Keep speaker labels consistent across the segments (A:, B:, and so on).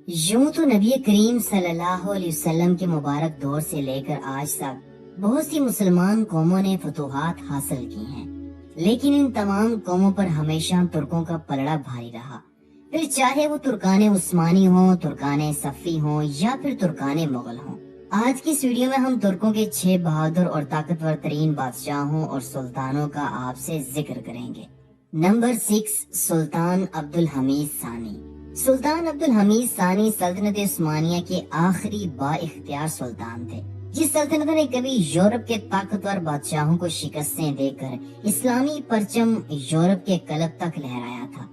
A: یوں تو نبی کریم صلی اللہ علیہ وسلم کے مبارک دور سے لے کر آج تک بہت سی مسلمان قوموں نے فتوحات حاصل کی ہیں، لیکن ان تمام قوموں پر ہمیشہ ترکوں کا پلڑا بھاری رہا، پھر چاہے وہ ترکان عثمانی ہوں، ترکان صفوی ہوں یا پھر ترکان مغل ہوں۔ آج کی اس ویڈیو میں ہم ترکوں کے 6 بہادر اور طاقتور ترین بادشاہوں اور سلطانوں کا آپ سے ذکر کریں گے۔ نمبر 6، سلطان عبدالحمید ثانی۔ سلطان عبدالحمید ثانی سلطنت عثمانیہ کے آخری با اختیار سلطان تھے، جس سلطنت نے کبھی یورپ کے طاقتور بادشاہوں کو شکستیں دے کر اسلامی پرچم یورپ کے قلب تک لہرایا تھا۔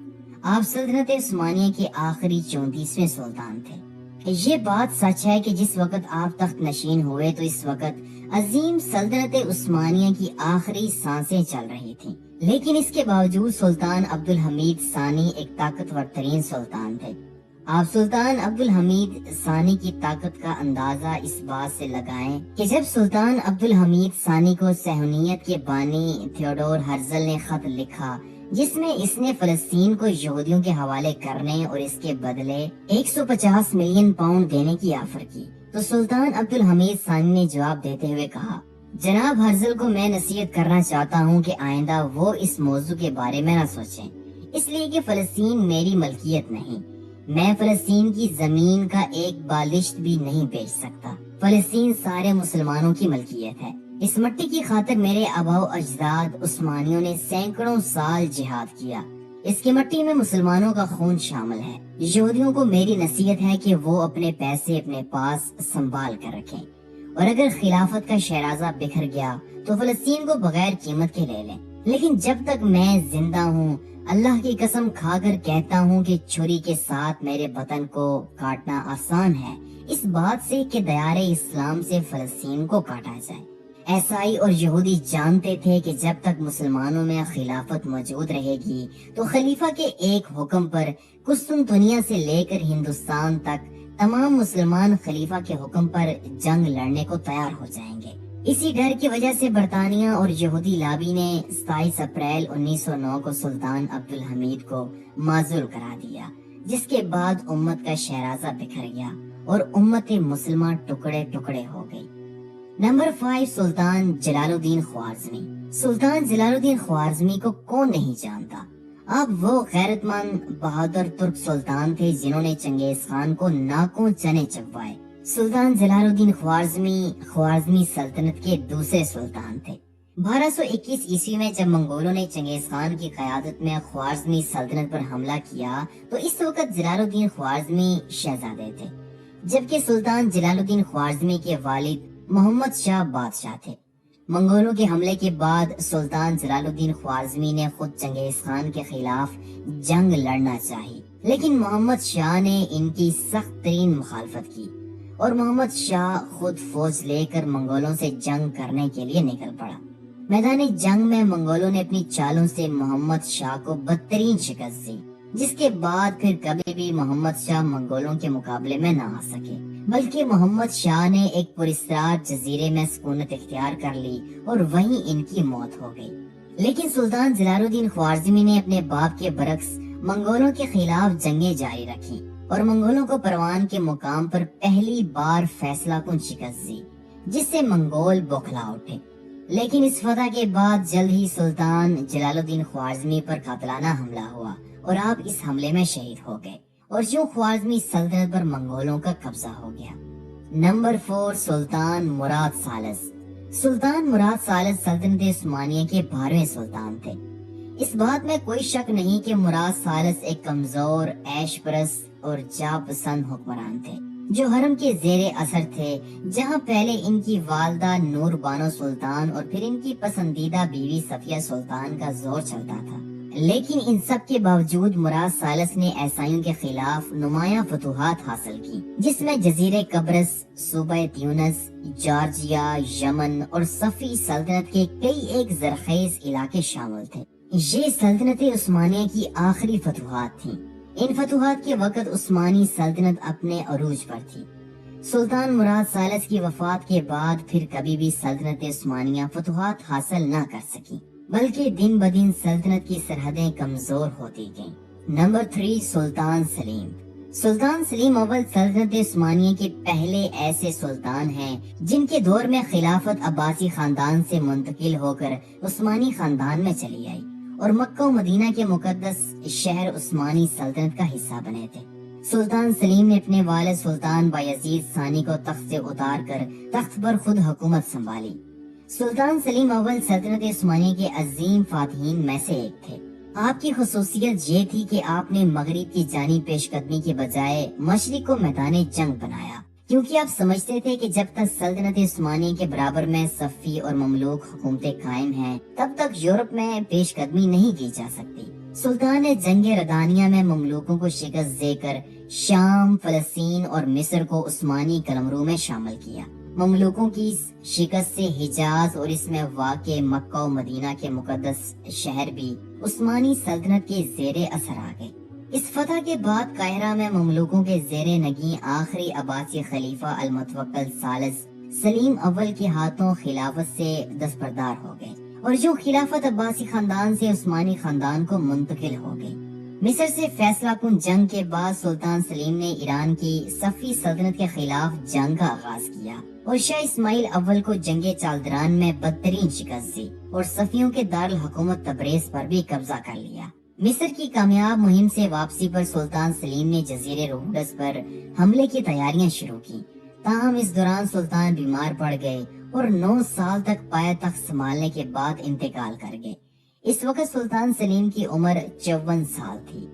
A: آپ سلطنت عثمانیہ کے آخری 34ویں سلطان تھے۔ یہ بات سچ ہے کہ جس وقت آپ تخت نشین ہوئے تو اس وقت عظیم سلطنت عثمانیہ کی آخری سانسیں چل رہی تھیں، لیکن اس کے باوجود سلطان عبدالحمید ثانی ایک طاقتور ترین سلطان تھے۔ آپ سلطان عبدالحمید ثانی کی طاقت کا اندازہ اس بات سے لگائیں کہ جب سلطان عبدالحمید ثانی کو صہیونیت کے بانی تھیوڈور ہرزل نے خط لکھا، جس میں اس نے فلسطین کو یہودیوں کے حوالے کرنے اور اس کے بدلے 150 ملین پاؤنڈ دینے کی آفر کی، تو سلطان عبدالحمید ثانی نے جواب دیتے ہوئے کہا، جناب ہرزل کو میں نصیحت کرنا چاہتا ہوں کہ آئندہ وہ اس موضوع کے بارے میں نہ سوچیں، اس لیے کہ فلسطین میری ملکیت نہیں، میں فلسطین کی زمین کا ایک بالشت بھی نہیں بیچ سکتا، فلسطین سارے مسلمانوں کی ملکیت ہے۔ اس مٹی کی خاطر میرے آباء و اجداد عثمانیوں نے سینکڑوں سال جہاد کیا، اس کی مٹی میں مسلمانوں کا خون شامل ہے۔ یہودیوں کو میری نصیحت ہے کہ وہ اپنے پیسے اپنے پاس سنبھال کر رکھیں، اور اگر خلافت کا شیرازہ بکھر گیا تو فلسطین کو بغیر قیمت کے لے لیں، لیکن جب تک میں زندہ ہوں اللہ کی قسم کھا کر کہتا ہوں کہ چھری کے ساتھ میرے وطن کو کاٹنا آسان ہے اس بات سے کہ دیار اسلام سے فلسطین کو کاٹا جائے۔ عیسائی اور یہودی جانتے تھے کہ جب تک مسلمانوں میں خلافت موجود رہے گی تو خلیفہ کے ایک حکم پر قسطنطنیہ سے لے کر ہندوستان تک تمام مسلمان خلیفہ کے حکم پر جنگ لڑنے کو تیار ہو جائیں گے۔ اسی ڈر کی وجہ سے برطانیہ اور یہودی لابی نے 27 اپریل 1909 کو سلطان عبدالحمید کو معزول کرا دیا، جس کے بعد امت کا شیرازہ بکھر گیا اور امت مسلمہ ٹکڑے ٹکڑے ہو گئی۔ نمبر 5، سلطان جلال الدین خوارزمی۔ سلطان جلال الدین خوارزمی کو کون نہیں جانتا؟ آپ وہ غیرت مند بہادر ترک سلطان تھے جنہوں نے چنگیز خان کو ناکوں چنے چبوائے۔ سلطان جلال الدین خوارزمی سلطنت کے دوسرے سلطان تھے۔ 1221 عیسوی میں جب منگولوں نے چنگیز خان کی قیادت میں خوارزمی سلطنت پر حملہ کیا تو اس وقت جلال الدین خوارزمی شہزادے تھے، جبکہ سلطان جلال الدین خوارزمی کے والد محمد شاہ بادشاہ تھے۔ منگولوں کے حملے کے بعد سلطان جلال الدین خوارزمی نے خود چنگیز خان کے خلاف جنگ لڑنا چاہی، لیکن محمد شاہ نے ان کی سخت ترین مخالفت کی اور محمد شاہ خود فوج لے کر منگولوں سے جنگ کرنے کے لیے نکل پڑا۔ میدان جنگ میں منگولوں نے اپنی چالوں سے محمد شاہ کو بدترین شکست دی، جس کے بعد پھر کبھی بھی محمد شاہ منگولوں کے مقابلے میں نہ آ سکے، بلکہ محمد شاہ نے ایک پراسرار جزیرے میں سکونت اختیار کر لی اور وہیں ان کی موت ہو گئی۔ لیکن سلطان جلال الدین خوارزمی نے اپنے باپ کے برعکس منگولوں کے خلاف جنگیں جاری رکھی اور منگولوں کو پروان کے مقام پر پہلی بار فیصلہ کن شکست دی، جس سے منگول بوکھلا اٹھے۔ لیکن اس فتح کے بعد جلد ہی سلطان جلال الدین خوارزمی پر قاتلانہ حملہ ہوا اور آپ اس حملے میں شہید ہو گئے، اور یوں خوارزمی سلطنت پر منگولوں کا قبضہ ہو گیا۔ نمبر 4، سلطان مراد ثالث۔ سلطان مراد ثالث سلطنت عثمانیہ کے 12ویں سلطان تھے۔ اس بات میں کوئی شک نہیں کہ مراد ثالث ایک کمزور، عیش پرست اور جاہ پسند حکمران تھے، جو حرم کے زیر اثر تھے، جہاں پہلے ان کی والدہ نور بانو سلطان اور پھر ان کی پسندیدہ بیوی صفیہ سلطان کا زور چلتا تھا۔ لیکن ان سب کے باوجود مراد ثالث نے عیسائیوں کے خلاف نمایاں فتوحات حاصل کی، جس میں جزیرے قبرص، صوبہ تیونس، جارجیا، یمن اور صفی سلطنت کے کئی ایک زرخیز علاقے شامل تھے۔ یہ سلطنت عثمانیہ کی آخری فتوحات تھیں۔ ان فتوحات کے وقت عثمانی سلطنت اپنے عروج پر تھی۔ سلطان مراد ثالث کی وفات کے بعد پھر کبھی بھی سلطنت عثمانیہ فتوحات حاصل نہ کر سکی، بلکہ دن بدن سلطنت کی سرحدیں کمزور ہوتی گئیں۔ نمبر 3، سلطان سلیم۔ سلطان سلیم اول سلطنت عثمانیہ کے پہلے ایسے سلطان ہیں جن کے دور میں خلافت عباسی خاندان سے منتقل ہو کر عثمانی خاندان میں چلی آئی اور مکہ و مدینہ کے مقدس شہر عثمانی سلطنت کا حصہ بنے تھے۔ سلطان سلیم نے اپنے والد سلطان بایزید ثانی کو تخت سے اتار کر تخت پر خود حکومت سنبھالی۔ سلطان سلیم اول سلطنت عثمانیہ کے عظیم فاتحین میں سے ایک تھے۔ آپ کی خصوصیت یہ تھی کہ آپ نے مغرب کی جانب پیش قدمی کے بجائے مشرق کو میدان جنگ بنایا، کیونکہ آپ سمجھتے تھے کہ جب تک سلطنت عثمانیہ کے برابر میں صفی اور مملوک حکومتیں قائم ہیں تب تک یورپ میں پیش قدمی نہیں کی جا سکتی۔ سلطان نے جنگ ردانیہ میں مملوکوں کو شکست دے کر شام، فلسطین اور مصر کو عثمانی قلمرو میں شامل کیا۔ مملوکوں کی شکست سے حجاز اور اس میں واقع مکہ و مدینہ کے مقدس شہر بھی عثمانی سلطنت کے زیر اثر آ گئے۔ اس فتح کے بعد قاہرہ میں مملوکوں کے زیر نگیں آخری عباسی خلیفہ المتوکل ثالث سلیم اول کے ہاتھوں خلافت سے دستبردار ہو گئے، اور جو خلافت عباسی خاندان سے عثمانی خاندان کو منتقل ہو گئی۔ مصر سے فیصلہ کن جنگ کے بعد سلطان سلیم نے ایران کی صفی سلطنت کے خلاف جنگ کا آغاز کیا اور شاہ اسماعیل اول کو جنگ چالدران میں بدترین شکست دی اور صفیوں کے دارالحکومت تبریز پر بھی قبضہ کر لیا۔ مصر کی کامیاب مہم سے واپسی پر سلطان سلیم نے جزیرے روڈس پر حملے کی تیاریاں شروع کی، تاہم اس دوران سلطان بیمار پڑ گئے اور 9 سال تک پایہ تخت سنبھالنے کے بعد انتقال کر گئے۔ اس وقت سلطان سلیم کی عمر 54 سال تھی۔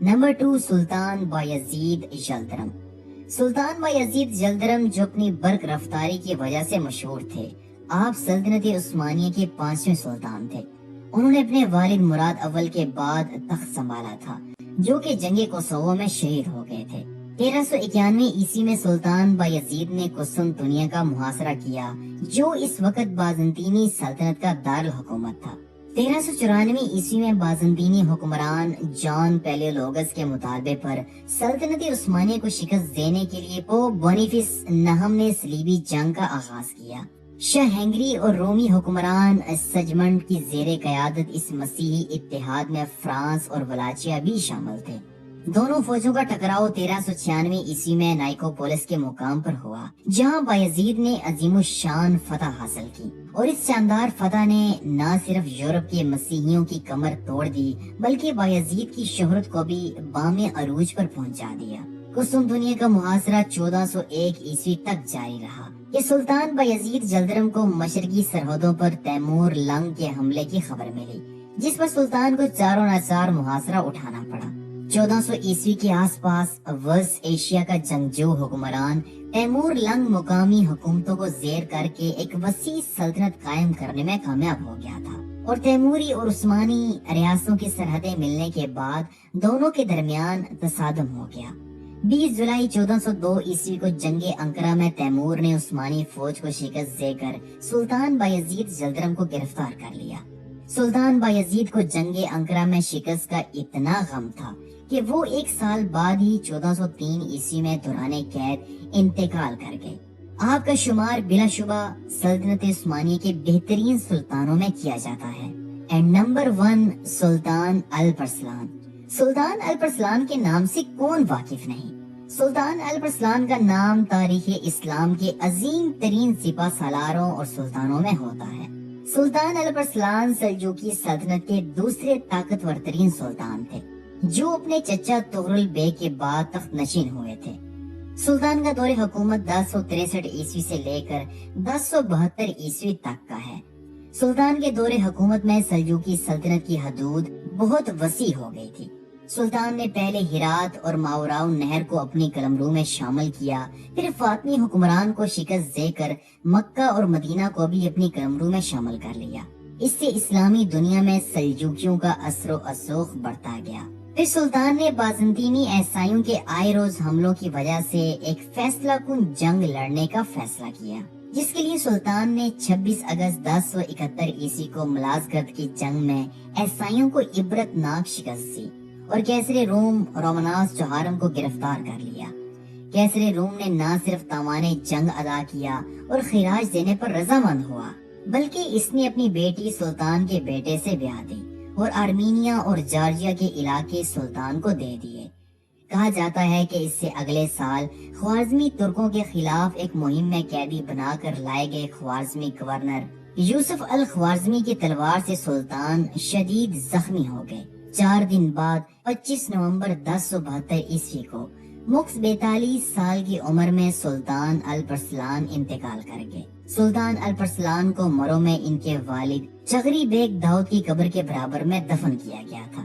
A: نمبر 2، سلطان بایزید یلدرم۔ سلطان بایزید یلدرم جو اپنی برق رفتاری کی وجہ سے مشہور تھے، آپ سلطنت عثمانیہ کے 5ویں سلطان تھے۔ انہوں نے اپنے والد مراد اول کے بعد تخت سنبھالا تھا، جو کہ جنگ کوسوو میں شہید ہو گئے تھے۔ 1391 عیسوی میں سلطان بایزید نے قسطنطنیہ کا محاصرہ کیا، جو اس وقت بازنطینی سلطنت کا دارالحکومت تھا۔ 1394 عیسوی میں بازنطینی حکمران جان پیلیولوگس کے مطالبے پر سلطنت عثمانیہ کو شکست دینے کے لیے پوپ بونیفیس نہم نے صلیبی جنگ کا آغاز کیا۔ شاہ ہنگری اور رومی حکمران سجمنڈ کی زیر قیادت اس مسیحی اتحاد میں فرانس اور ولاچیا بھی شامل تھے۔ دونوں فوجوں کا ٹکراؤ 1396 عیسوی میں نائکوپولس کے مقام پر ہوا، جہاں بایزید نے عظیم الشان فتح حاصل کی، اور اس شاندار فتح نے نہ صرف یورپ کے مسیحیوں کی کمر توڑ دی بلکہ بایزید کی شہرت کو بھی بام عروج پر پہنچا دیا۔ قسطنطنیہ کا محاصرہ 1401 عیسوی تک جاری رہا کہ سلطان بایزید یلدرم کو مشرقی سرحدوں پر تیمور لنگ کے حملے کی خبر ملی، جس پر سلطان کو چاروں ناچار محاصرہ اٹھانا پڑا۔ 1400 عیسوی کے آس پاس وسط ایشیا کا جنگجو حکمران تیمور لنگ مقامی حکومتوں کو زیر کر کے ایک وسیع سلطنت قائم کرنے میں کامیاب ہو گیا تھا، اور تیموری اور عثمانی ریاستوں کی سرحدیں ملنے کے بعد دونوں کے درمیان تصادم ہو گیا۔ 20 جولائی 1402 عیسوی کو جنگ انقرہ میں تیمور نے عثمانی فوج کو شکست دے کر سلطان بایزید یلدرم کو گرفتار کر لیا۔ سلطان بایزید کو جنگ انقرہ میں شکست کا اتنا غم تھا کہ وہ 1 سال بعد ہی 1403 عیسوی میں دوران قید انتقال کر گئے۔ آپ کا شمار بلا شبہ سلطنت عثمانیہ کے بہترین سلطانوں میں کیا جاتا ہے۔ اینڈ نمبر 1، سلطان الپرسلان۔ سلطان الپرسلان کے نام سے کون واقف نہیں؟ سلطان الپرسلان کا نام تاریخ اسلام کے عظیم ترین سپہ سالاروں اور سلطانوں میں ہوتا ہے۔ سلطان الپرسلان سلجوقی سلطنت کے دوسرے طاقتور ترین سلطان تھے، جو اپنے چچا تغرل بیگ کے بعد تخت نشین ہوئے تھے۔ سلطان کا دور حکومت 1063 عیسوی سے لے کر 1072 عیسوی تک کا ہے۔ سلطان کے دور حکومت میں سلجوقی سلطنت کی حدود بہت وسیع ہو گئی تھی۔ سلطان نے پہلے ہرات اور ماوراؤ نہر کو اپنی قلمرو میں شامل کیا، پھر فاطمی حکمران کو شکست دے کر مکہ اور مدینہ کو بھی اپنی قلمرو میں شامل کر لیا۔ اس سے اسلامی دنیا میں سلجوقیوں کا اثر و رسوخ بڑھتا گیا۔ پھر سلطان نے بازنطینی عیسائیوں کے آئے روز حملوں کی وجہ سے ایک فیصلہ کن جنگ لڑنے کا فیصلہ کیا، جس کے لیے سلطان نے 26 اگست 1071 عیسوی کو ملازگرد کی جنگ میں عیسائیوں کو عبرت ناک شکست دی اور کیسر روم رومناس چہارم کو گرفتار کر لیا۔ کیسر روم نے نہ صرف تاوان جنگ ادا کیا اور خراج دینے پر رضامند ہوا، بلکہ اس نے اپنی بیٹی سلطان کے بیٹے سے بیاہ دی اور آرمینیا اور جارجیا کے علاقے سلطان کو دے دیے۔ کہا جاتا ہے کہ اس سے اگلے سال خوارزمی ترکوں کے خلاف ایک مہم میں قیدی بنا کر لائے گئے خوارزمی گورنر یوسف الخوارزمی کی تلوار سے سلطان شدید زخمی ہو گئے۔ 4 دن بعد 25 نومبر 1072 عیسوی کو مخص 42 سال کی عمر میں سلطان الپرسلان انتقال کر گئے۔ سلطان الپرسلان کو مرو میں ان کے والد چغری بیگ داؤد کی قبر کے برابر میں دفن کیا گیا تھا۔